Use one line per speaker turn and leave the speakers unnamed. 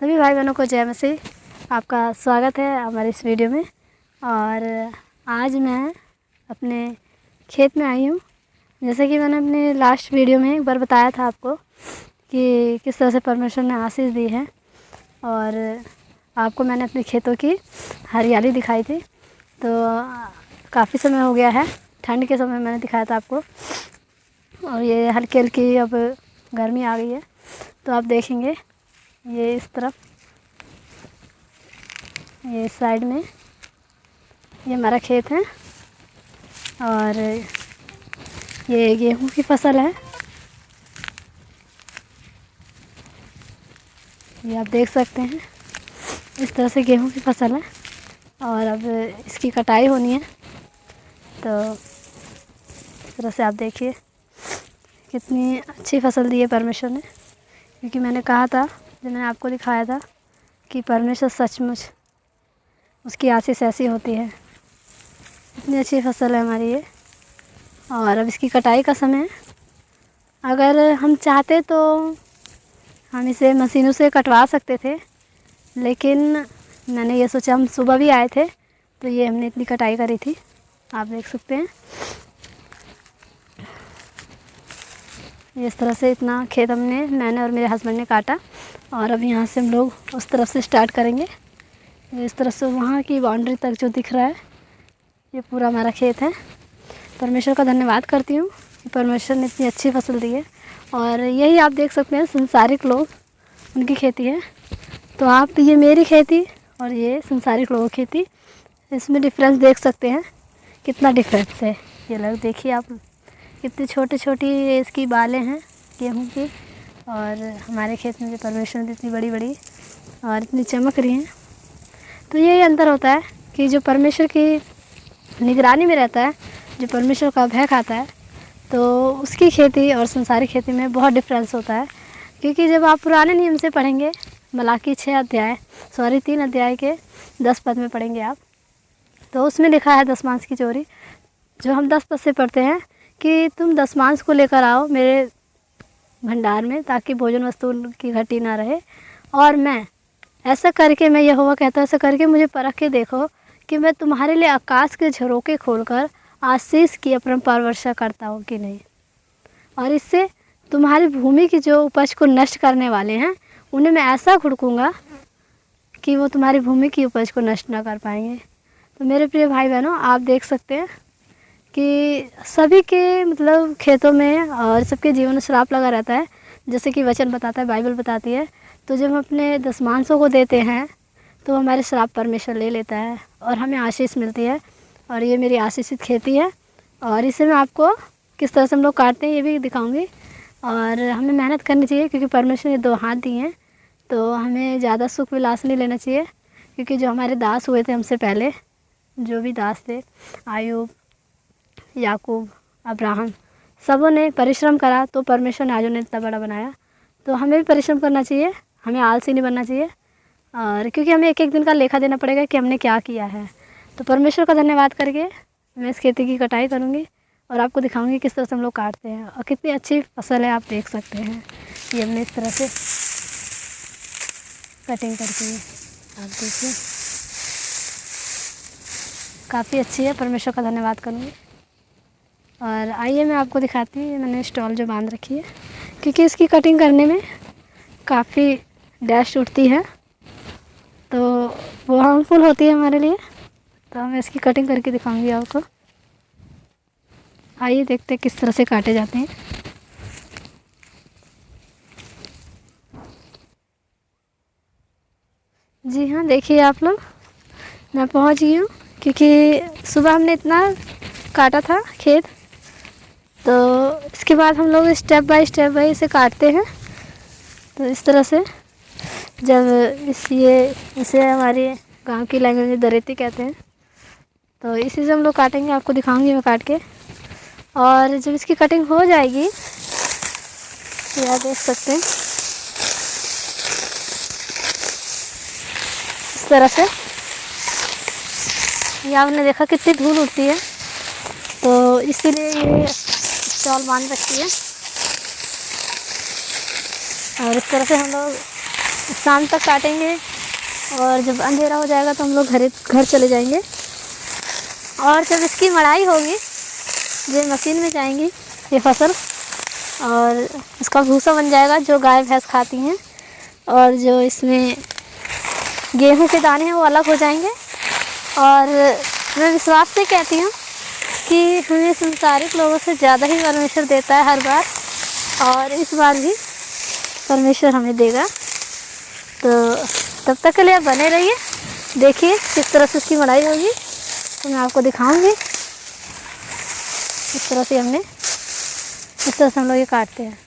सभी भाई बहनों को जय मसीह। आपका स्वागत है हमारे इस वीडियो में। और आज मैं अपने खेत में आई हूँ। जैसे कि मैंने अपने लास्ट वीडियो में एक बार बताया था आपको कि किस तरह से परमेश्वर ने आशीष दी है, और आपको मैंने अपने खेतों की हरियाली दिखाई थी। तो काफ़ी समय हो गया है, ठंड के समय मैंने दिखाया था आपको, और ये हल्की हल्की अब गर्मी आ गई है। तो आप देखेंगे ये इस तरफ, ये साइड में ये हमारा खेत है, और ये गेहूं की फसल है। ये आप देख सकते हैं, इस तरह से गेहूं की फसल है, और अब इसकी कटाई होनी है। तो इस तरह से आप देखिए कितनी अच्छी फसल दी है परमेश्वर ने, क्योंकि मैंने कहा था, जब मैंने आपको दिखाया था कि परमेश्वर सचमुच उसकी आशीष ऐसी होती है। इतनी अच्छी फसल है हमारी ये, और अब इसकी कटाई का समय है। अगर हम चाहते तो हम इसे मशीनों से कटवा सकते थे, लेकिन मैंने ये सोचा, हम सुबह भी आए थे तो ये हमने इतनी कटाई करी थी, आप देख सकते हैं। इस तरह से इतना खेत मैंने और मेरे हस्बैंड ने काटा, और अब यहाँ से हम लोग उस तरफ से स्टार्ट करेंगे। इस तरफ से वहाँ की बाउंड्री तक जो दिख रहा है, ये पूरा हमारा खेत है। परमेश्वर का धन्यवाद करती हूँ कि परमेश्वर ने इतनी अच्छी फसल दी है। और यही आप देख सकते हैं, संसारिक लोग उनकी खेती है। तो आप ये मेरी खेती और ये संसारिक लोगों की खेती, इसमें डिफरेंस देख सकते हैं, कितना डिफरेंस है। ये लोग देखिए आप, कितनी छोटी छोटी इसकी बालें हैं गेहूँ की, और हमारे खेत में जो परमेश्वर ने इतनी बड़ी बड़ी और इतनी चमक रही हैं। तो यही अंतर होता है कि जो परमेश्वर की निगरानी में रहता है, जो परमेश्वर का भय खाता है, तो उसकी खेती और संसारिक खेती में बहुत डिफरेंस होता है। क्योंकि जब आप पुराने नियम से पढ़ेंगे, मलाकी 3 अध्याय के 10 पद में पढ़ेंगे आप, तो उसमें लिखा है दशमांश की चोरी। जो हम 10 पद से पढ़ते हैं कि तुम दशमांश को लेकर आओ मेरे भंडार में, ताकि भोजन वस्तु की घटी ना रहे। और मैं ऐसा करके, मैं यहोवा कहता हूँ, ऐसा करके मुझे परख के देखो कि मैं तुम्हारे लिए आकाश के झरोखे खोलकर आशीष की अपरंपार वर्षा करता हूँ कि नहीं। और इससे तुम्हारी भूमि की जो उपज को नष्ट करने वाले हैं, उन्हें मैं ऐसा घुड़कूँगा कि वो तुम्हारी भूमि की उपज को नष्ट ना कर पाएंगे। तो मेरे प्रिय भाई बहनों, आप देख सकते हैं कि सभी के मतलब खेतों में और सबके जीवन में श्राप लगा रहता है, जैसे कि वचन बताता है, बाइबल बताती है। तो जब हम अपने दशमांशों को देते हैं तो हमारे श्राप परमेश्वर ले लेता है और हमें आशीष मिलती है। और ये मेरी आशीषित खेती है, और इसे मैं आपको किस तरह से हम लोग काटते हैं ये भी दिखाऊंगी। और हमें मेहनत करनी चाहिए, क्योंकि परमेश्वर ने 2 हाथ दिए हैं। तो हमें ज़्यादा सुख विलास नहीं लेना चाहिए, क्योंकि जो हमारे दास हुए थे हमसे पहले, जो भी दास थे, आयूब, याकूब, अब्राहम, सबों ने परिश्रम करा, तो परमेश्वर ने आज उन्हें इतना बड़ा बनाया। तो हमें भी परिश्रम करना चाहिए, हमें आलसी नहीं बनना चाहिए, और क्योंकि हमें एक एक दिन का लेखा देना पड़ेगा कि हमने क्या किया है। तो परमेश्वर का धन्यवाद करके मैं इस खेती की कटाई करूँगी, और आपको दिखाऊंगी किस तरह से हम लोग काटते हैं, और कितनी अच्छी फसल है। आप देख सकते हैं, ये हमने इस तरह से कटिंग करके, आप देखिए काफ़ी अच्छी है। परमेश्वर का धन्यवाद करूँगी। और आइए मैं आपको दिखाती हूँ, मैंने स्टॉल जो बांध रखी है, क्योंकि इसकी कटिंग करने में काफ़ी डस्ट उठती है, तो वो हार्मफुल होती है हमारे लिए। तो मैं इसकी कटिंग करके दिखाऊंगी आपको। आइए देखते हैं किस तरह से काटे जाते हैं। जी हाँ, देखिए आप लोग, मैं पहुंच गई हूँ, क्योंकि सुबह हमने इतना काटा था खेत। तो इसके बाद हम लोग स्टेप बाय स्टेप इसे काटते हैं। तो इस तरह से जब इसे हमारी गांव की लैंग्वेज में दरेती कहते हैं। तो इसी से हम लोग काटेंगे, आपको दिखाऊंगी मैं काट के। और जब इसकी कटिंग हो जाएगी, तो आप देख सकते हैं इस तरह से। ये आपने देखा कितनी धूल उड़ती है, तो इसीलिए ये स्टॉल बांध रखी है। और इस तरह से हम लोग शाम तक काटेंगे और जब अंधेरा हो जाएगा तो हम लोग घर चले जाएंगे। और जब इसकी मड़ाई होगी, ये मशीन में जाएंगी ये फसल, और इसका भूसा बन जाएगा जो गाय भैंस खाती हैं। और जो इसमें गेहूं के दाने हैं वो अलग हो जाएंगे। और मैं विश्वास से कहती हूँ कि हमें संसारिक लोगों से ज़्यादा ही परमेश्वर देता है हर बार, और इस बार भी परमेश्वर हमें देगा। तो तब तक के लिए आप बने रहिए, देखिए किस तरह से इसकी मड़ाई होगी, तो मैं आपको दिखाऊंगी। इस तरह से हम लोग ये काटते हैं।